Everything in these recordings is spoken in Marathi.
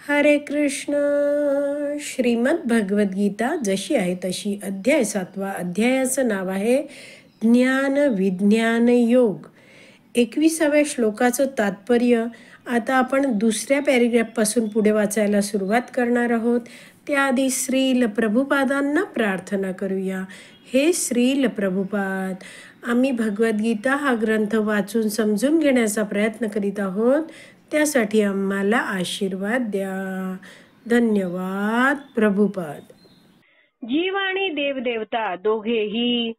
हरे कृष्ण. श्रीमद भगवद्गीता जशी आहे तशी, अध्याय 7. अध्यायाचं नाव आहे ज्ञान विज्ञान योग. 21व्या श्लोकाचं तात्पर्य आता आपण दुसऱ्या पॅरेग्राफपासून पुढे वाचायला सुरुवात करणार आहोत. त्याआधी श्रील प्रभुपादांना प्रार्थना करूया. हे श्रील प्रभुपाद, आम्ही भगवद्गीता हा ग्रंथ वाचून समजून घेण्याचा प्रयत्न करीत आहोत. त्यासाठी आम्हाला आशीर्वाद द्या. धन्यवाद प्रभुपाद. जीव आणि देवदेवता दोघेही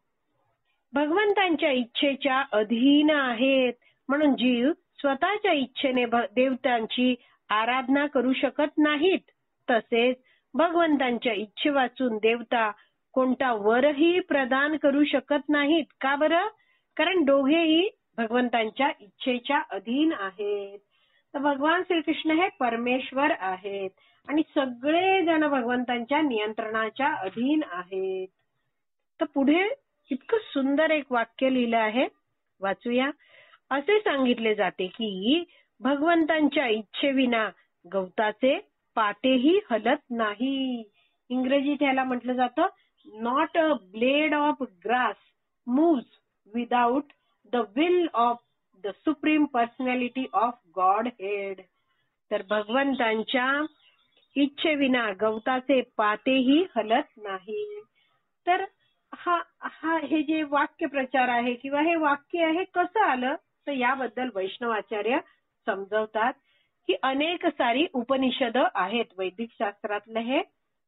भगवंतांच्या इच्छेच्या अधीन आहेत. म्हणून जीव स्वतःच्या इच्छेने देवतांची आराधना करू शकत नाहीत. तसेच भगवंतांच्या इच्छे वाचून देवता कोणता वरही प्रदान करू शकत नाहीत. का बरं? कारण दोघेही भगवंतांच्या इच्छेच्या अधीन आहेत. तर भगवान श्रीकृष्ण हे परमेश्वर आहेत आणि सगळे जण भगवंतांच्या नियंत्रणाच्या अधीन आहेत. तर पुढे इतकं सुंदर एक वाक्य लिहिलं आहे, वाचूया. असे सांगितले जाते की भगवंतांच्या इच्छेविना गवताचे पातेही हलत नाही. इंग्रजीत याला म्हटलं जातं, not a blade of grass moves without the will of the supreme personality of God head. तर भगवंतांच्या इच्छेविना गवताचे पातेही हलत नाही. तर हे जे वाक्य प्रचार आहे किंवा हे वाक्य आहे कसं आलं, तर याबद्दल वैष्णवाचार्य समजवतात की अनेक सारी उपनिषद आहेत. वैदिक शास्त्रातले हे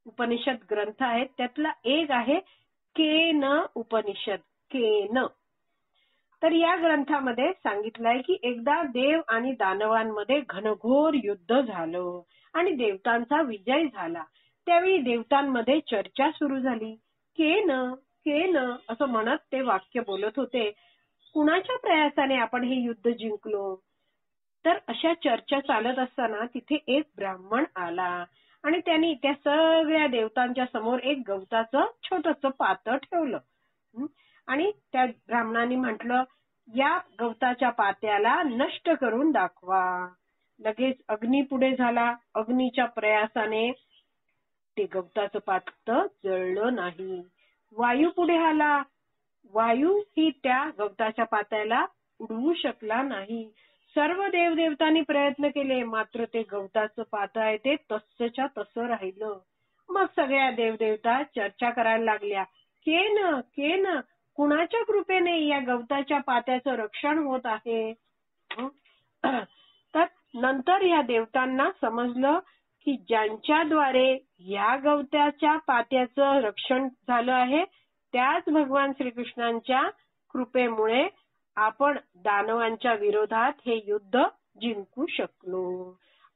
उपनिषद ग्रंथ आहेत. त्यातला एक आहे केन उपनिषद. केन. तर या ग्रंथामध्ये सांगितलंय की एकदा देव आणि दानवांमध्ये घनघोर युद्ध झालं आणि देवतांचा विजय झाला. त्यावेळी देवतांमध्ये चर्चा सुरू झाली. केन केन असं म्हणत ते वाक्य बोलत होते. कुणाच्या प्रयासाने आपण हे युद्ध जिंकलो? तर अशा चर्चा चालत असताना तिथे एक ब्राह्मण आला आणि त्यांनी त्या सगळ्या देवतांच्या समोर एक गवताचं छोटंसं पातं ठेवलं आणि त्या ब्राह्मणाने म्हटलं, या गवताच्या पात्याला नष्ट करून दाखवा. लगेच अग्नी पुढे झाला. अग्नीच्या प्रयासाने ते गवताचं पातं जळलं नाही. वायू पुढे आला. वायू ही त्या गवताच्या पात्याला उडवू शकला नाही. सर्व देवदेवतांनी प्रयत्न केले, मात्र ते गवताचं पातं आहे ते तसंच्या तसं राहिलं. मग सगळ्या देवदेवता चर्चा करायला लागल्या, केन केन कुणाच्या कृपेने या गवताच्या पात्याचं रक्षण होत आहे? तर नंतर या देवतांना समजलं की ज्यांच्याद्वारे या गवताच्या पात्याचं रक्षण झालं आहे त्याच भगवान श्रीकृष्णांच्या कृपेमुळे आपण दानवांच्या विरोधात हे युद्ध जिंकू शकलो.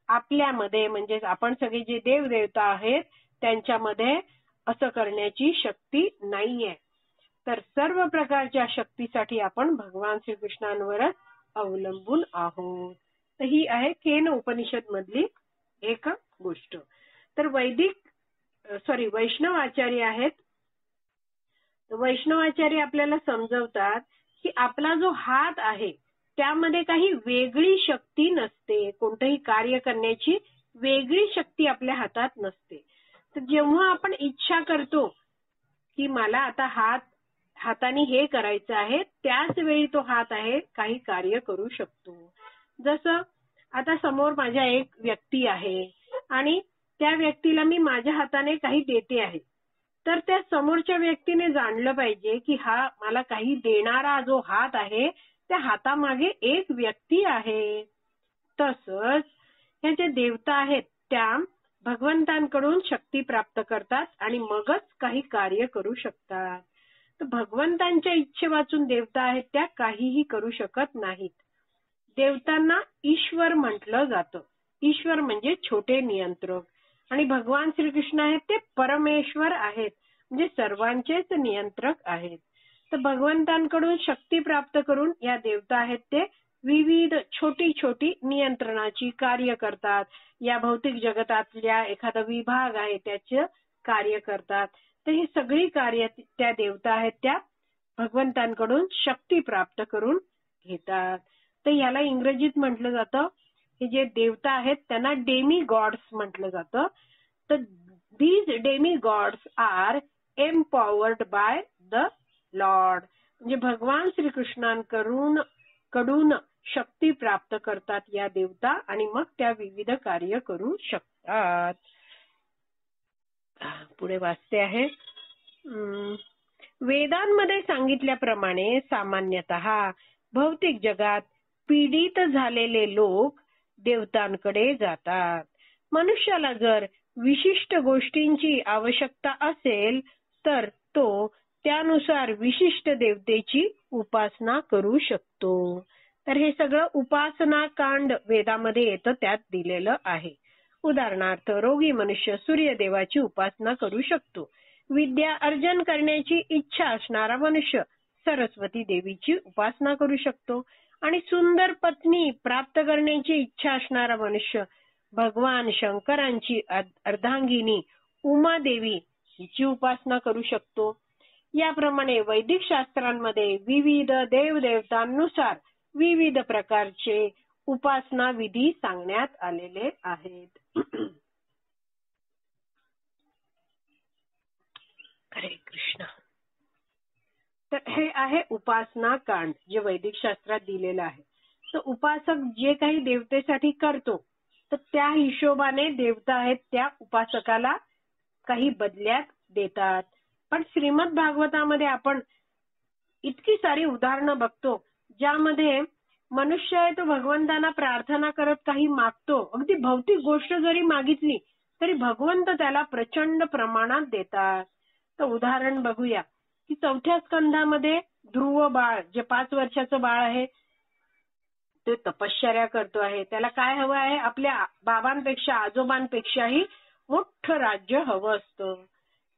आपल्यामध्ये म्हणजे आपण सगळे जे देवदेवता आहेत त्यांच्यामध्ये असं करण्याची शक्ती नाहीये. तर सर्व प्रकारच्या शक्तीसाठी आपण भगवान श्रीकृष्णांवरच अवलंबून आहोत. तर ही आहे केन उपनिषद मधली एक गोष्ट. तर वैष्णव आचार्य आहेत. वैष्णवाचार्य आपल्याला समजवतात की आपला जो हात आहे त्यामध्ये काही वेगळी शक्ती नसते. कोणतंही कार्य करण्याची वेगळी शक्ती आपल्या हातात नसते. तर जेव्हा आपण इच्छा करतो की मला आता हाताने हे करायचं आहे, त्याच वेळी तो हात आहे काही कार्य करू शकतो. जसं आता समोर माझ्या एक व्यक्ती आहे आणि त्या व्यक्तीला मी माझ्या हाताने काही देते आहे, तर त्या समोरच्या व्यक्तीने जाणलं पाहिजे की हा मला काही देणारा जो हात आहे त्या हातामागे एक व्यक्ती आहे. तसंच ह्या ज्या देवता आहेत त्या भगवंतांकडून शक्ती प्राप्त करतात आणि मगच काही कार्य करू शकतात. तर भगवंतांच्या इच्छे वाचून देवता आहेत त्या काहीही करू शकत नाहीत. देवतांना ईश्वर म्हटलं जातं. ईश्वर म्हणजे छोटे नियंत्रक आणि भगवान श्रीकृष्ण आहेत ते परमेश्वर आहेत, म्हणजे सर्वांचेच नियंत्रक आहेत. तर भगवंतांकडून शक्ती प्राप्त करून या देवता आहेत ते विविध छोटी छोटी नियंत्रणाची कार्य करतात. या भौतिक जगतातल्या एखादा विभाग आहे त्याचे कार्य करतात. तर ही सगळी कार्य त्या देवता आहेत त्या भगवंतांकडून शक्ती प्राप्त करून घेतात. तर याला इंग्रजीत म्हटलं जातं हे जे देवता आहेत त्यांना डेमी गॉड्स म्हटलं जातं. तर these demigods are empowered by the Lord. म्हणजे भगवान श्रीकृष्णांकडून शक्ती प्राप्त करतात या देवता आणि मग त्या विविध कार्य करू शकतात. पुढे वाचते आहे. वेदांमध्ये सांगितल्याप्रमाणे सामान्यतः भौतिक जगात पीडित झालेले लोक देवतांकडे जातात. मनुष्याला जर विशिष्ट गोष्टींची आवश्यकता असेल तर तो त्यानुसार विशिष्ट देवतेची उपासना करू शकतो. तर हे सगळं उपासना कांड वेदामध्ये येतं, त्यात दिलेलं आहे. उदाहरणार्थ रोगी मनुष्य सूर्यदेवाची उपासना करू शकतो. विद्या अर्जन करण्याची इच्छा असणारा मनुष्य सरस्वती देवीची उपासना करू शकतो. आणि सुंदर पत्नी प्राप्त करण्याची इच्छा असणारा मनुष्य भगवान शंकरांची अर्धांगिनी उमा देवी हिची उपासना करू शकतो. याप्रमाणे वैदिक शास्त्रांमध्ये विविध देवदेवतांनुसार विविध प्रकारचे उपासना विधी सांगण्यात आलेले आहेत. हरे कृष्ण. तर हे आहे उपासना कांड जे वैदिक शास्त्रात दिलेलं आहे. तर उपासक जे काही देवतेसाठी करतो तर त्या हिशोबाने देवता आहेत त्या उपासकाला काही बदल्यात देतात. पण श्रीमद भागवतामध्ये आपण इतकी सारी उदाहरणं बघतो ज्यामध्ये मनुष्य आहे तो भगवंतांना प्रार्थना करत काही मागतो. अगदी भौतिक गोष्ट जरी मागितली तरी भगवंत त्याला प्रचंड प्रमाणात देतात. तर उदाहरण बघूया की 4थ्या स्कंधामध्ये ध्रुव बाळ जे 5 वर्षाचं बाळ आहे ते तपश्चर्या करतो आहे. त्याला काय हवं आहे? आपल्या बाबांपेक्षा आजोबांपेक्षाही मोठं राज्य हवं असतं.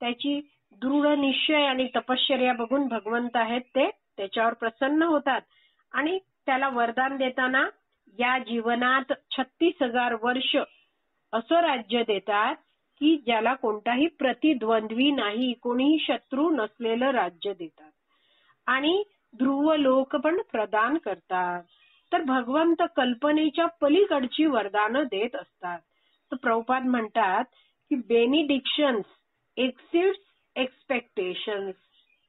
त्याची दृढ निश्चय आणि तपश्चर्या बघून भगवंत आहेत ते त्याच्यावर प्रसन्न होतात आणि त्याला वरदान देताना या जीवनात 36,000 वर्ष असं राज्य देतात की ज्याला कोणताही प्रतिद्वंद्वी नाही, कोणीही शत्रू नसलेलं राज्य देतात आणि ध्रुव लोक पण प्रदान करतात. तर भगवंत कल्पनेच्या पलीकडची वरदानं देत असतात. तर प्रभुपाद म्हणतात की बेनिडिक्शन्स एक्सिड्स एक्सपेक्टेशन्स.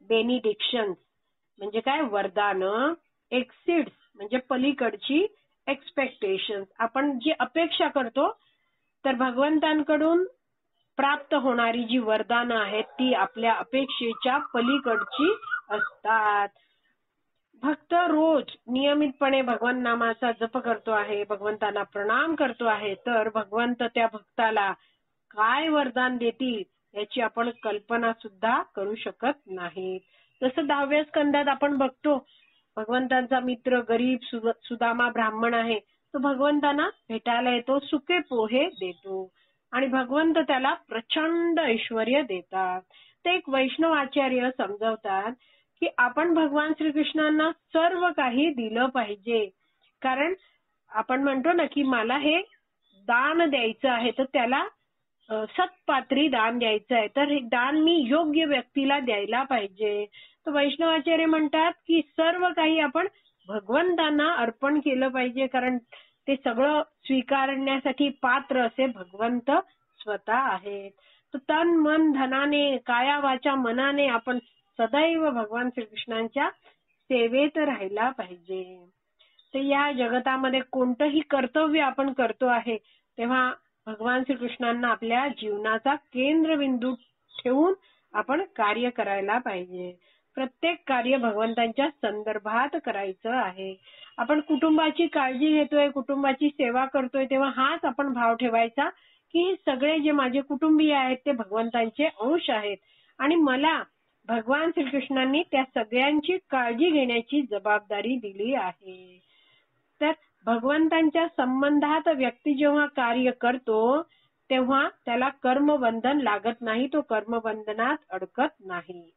बेनिडिक्शन्स म्हणजे काय? वरदानं. एक्सिड्स म्हणजे पलीकडची, एक्सपेक्टेशन्स आपण जी अपेक्षा करतो तर भगवंतांकडून प्राप्त होणारी जी वरदानं आहेत ती आपल्या अपेक्षेच्या पलीकडची असतात. भक्त रोज नियमितपणे भगवान नामाचा जप करतो आहे, भगवंतांना प्रणाम करतो आहे, तर भगवंत त्या भक्ताला काय वरदान देतील याची आपण कल्पना सुद्धा करू शकत नाही. जसं 10व्या स्कंदात आपण बघतो भगवंतांचा मित्र गरीब सुदामा ब्राह्मण आहे, तो भगवंतांना भेटायला येतो, सुके पोहे देतो आणि भगवंत त्याला प्रचंड ऐश्वर्य देतात. ते एक वैष्णव आचार्य समजावतात की आपण भगवान श्रीकृष्णांना सर्व काही दिलं पाहिजे. कारण आपण म्हणतो ना की मला हे दान द्यायचं आहे तर त्याला सत्पात्री दान द्यायचं आहे, तर हे दान मी योग्य व्यक्तीला द्यायला पाहिजे. तर वैष्णवाचार्य म्हणतात की सर्व काही आपण भगवंतांना अर्पण केलं पाहिजे कारण ते सगळं स्वीकारण्यासाठी पात्र असे भगवंत स्वतः आहेत. तर तन मन धनाने काया वाचा मनाने आपण सदैव भगवान श्रीकृष्णांच्या सेवेत राहायला पाहिजे. तर या जगतामध्ये कोणतंही कर्तव्य आपण करतो आहे तेव्हा भगवान श्रीकृष्णांना आपल्या जीवनाचा केंद्रबिंदू ठेवून आपण कार्य करायला पाहिजे. प्रत्येक कार्य भगवंतांच्या संदर्भात करायचं आहे. आपण कुटुंबाची काळजी घेतोय, कुटुंबाची सेवा करतोय तेव्हा हाच आपण भाव ठेवायचा की सगळे जे माझे कुटुंबीय आहेत ते भगवंतांचे अंश आहेत आणि मला भगवान श्रीकृष्णांनी त्या सगळ्यांची काळजी घेण्याची जबाबदारी दिली आहे. तर भगवंतांच्या संबंधात व्यक्ती जेव्हा कार्य करतो तेव्हा त्याला कर्मबंधन लागत नाही, तो कर्मबंधनात अडकत नाही.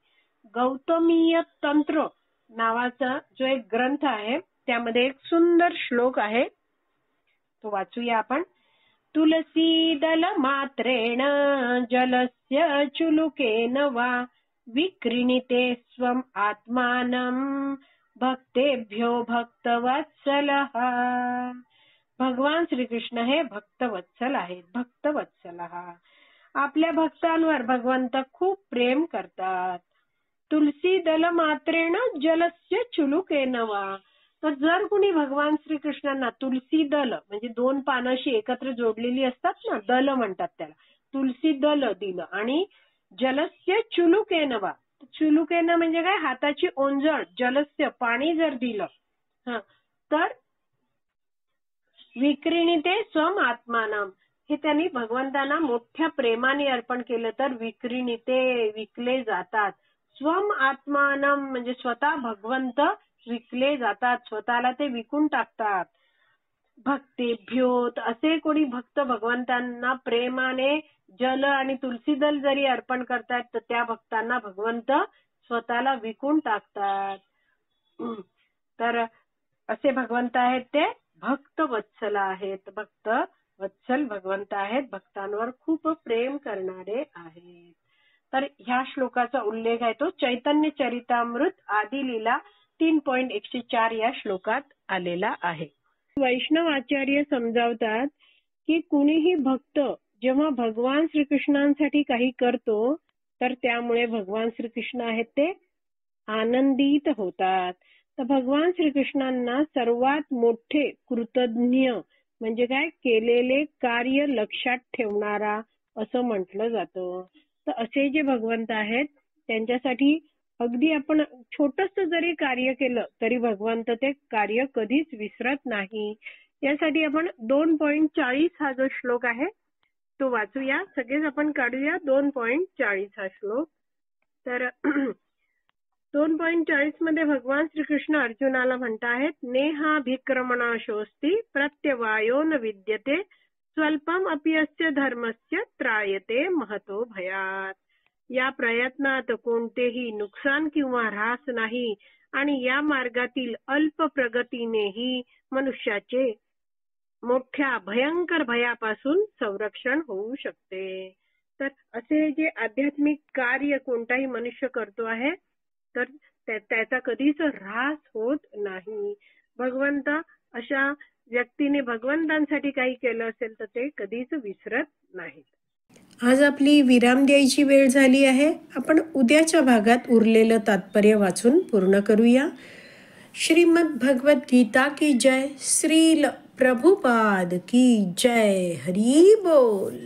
गौतमीय तंत्र नावाचा जो एक ग्रंथ आहे त्यामध्ये एक सुंदर श्लोक आहे, तो वाचूया आपण. तुलसी दल मात्रेण जलस्य चुलुकेन वा विक्रीणिते स्वम आत्मानं भक्तेभ्यो भक्तवत्सलः. भगवान श्रीकृष्ण हे भक्तवत्सल आहेत. भक्तवत्सल हा आपल्या भक्तांवर भगवंत खूप प्रेम करतात. तुलसी दल मात्रेण जलस्य चुलुकेन वा. तर जर कुणी भगवान श्रीकृष्णांना तुलसी दल म्हणजे 2 पानं अशी एकत्र जोडलेली असतात ना, दल म्हणतात त्याला, तुलसी दल दिलं आणि जलस्य चुलुकेन वा. चुलुकेन म्हणजे काय, हाताची ओंजळ, जलस्य पाणी जर दिलं तर विक्रीणिते स्वम आत्मानम, हे त्यांनी भगवंतांना मोठ्या प्रेमाने अर्पण केलं तर विक्रीणिते विकले जातात. स्वम आत्मानम म्हणजे स्वतः भगवंत विकले जातात, स्वतःला ते विकून टाकतात. भक्तेभ्योत, असे कोणी भक्त भगवंतांना प्रेमाने जल आणि तुलसी दल जरी अर्पण करतात तर त्या भक्तांना भगवंत स्वतःला विकून टाकतात. तर असे भगवंत आहेत ते भक्त वत्सल आहेत. भक्त वत्सल भगवंत आहेत, भक्तांवर खूप प्रेम करणारे आहेत. तर ह्या श्लोकाचा उल्लेख आहे तो चैतन्य चरितामृत आदी लीला 3.104 या श्लोकात आलेला आहे. वैष्णव आचार्य समजावतात की कुणीही भक्त जेव्हा भगवान श्रीकृष्णांसाठी काही करतो तर त्यामुळे भगवान श्रीकृष्ण आहेत ते आनंदित होतात. तर भगवान श्रीकृष्णांना सर्वात मोठे कृतज्ञ म्हणजे काय, केलेले कार्य लक्षात ठेवणारा असं म्हटलं जातं. तर असे जे भगवंत आहेत त्यांच्यासाठी अगदी आपण छोटस जरी कार्य केलं तरी भगवंत ते कार्य कधीच विसरत नाही. यासाठी आपण 2.40 हा जो श्लोक आहे तो वाचूया. सगळेच आपण काढूया 2.40 हा श्लोक. तर 2.40 मध्ये भगवान श्रीकृष्ण अर्जुनाला म्हणताहेत, नेहाभिक्रमणाशोस्ति प्रत्यवायो न विद्यते स्वल्पम अपि अस्य धर्मस्य त्रायते महतो भयात. या प्रयत्नात कोणतेही नुकसान किंवा ऱ्हास नाही आणि या मार्गातील अल्प प्रगतीनेही मनुष्याचे मोठ्या भयंकर भयापासून संरक्षण होऊ शकते. तर असे जे आध्यात्मिक कार्य कोणताही मनुष्य करतो आहे तर त्याचा कधीच ऱ्हास होत नाही. भगवंत अशा व्यक्तीने भगवंतांसाठी काही केलं असेल तर ते कधीच विसरत नाहीत. आज आपली विराम द्यायची वेळ झाली आहे. आपण उद्याच्या भागात उरलेलं तात्पर्य वाचून पूर्ण करूया. श्रीमद भगवत गीता की जय. श्रील प्रभुपाद की जय. हरी बोल.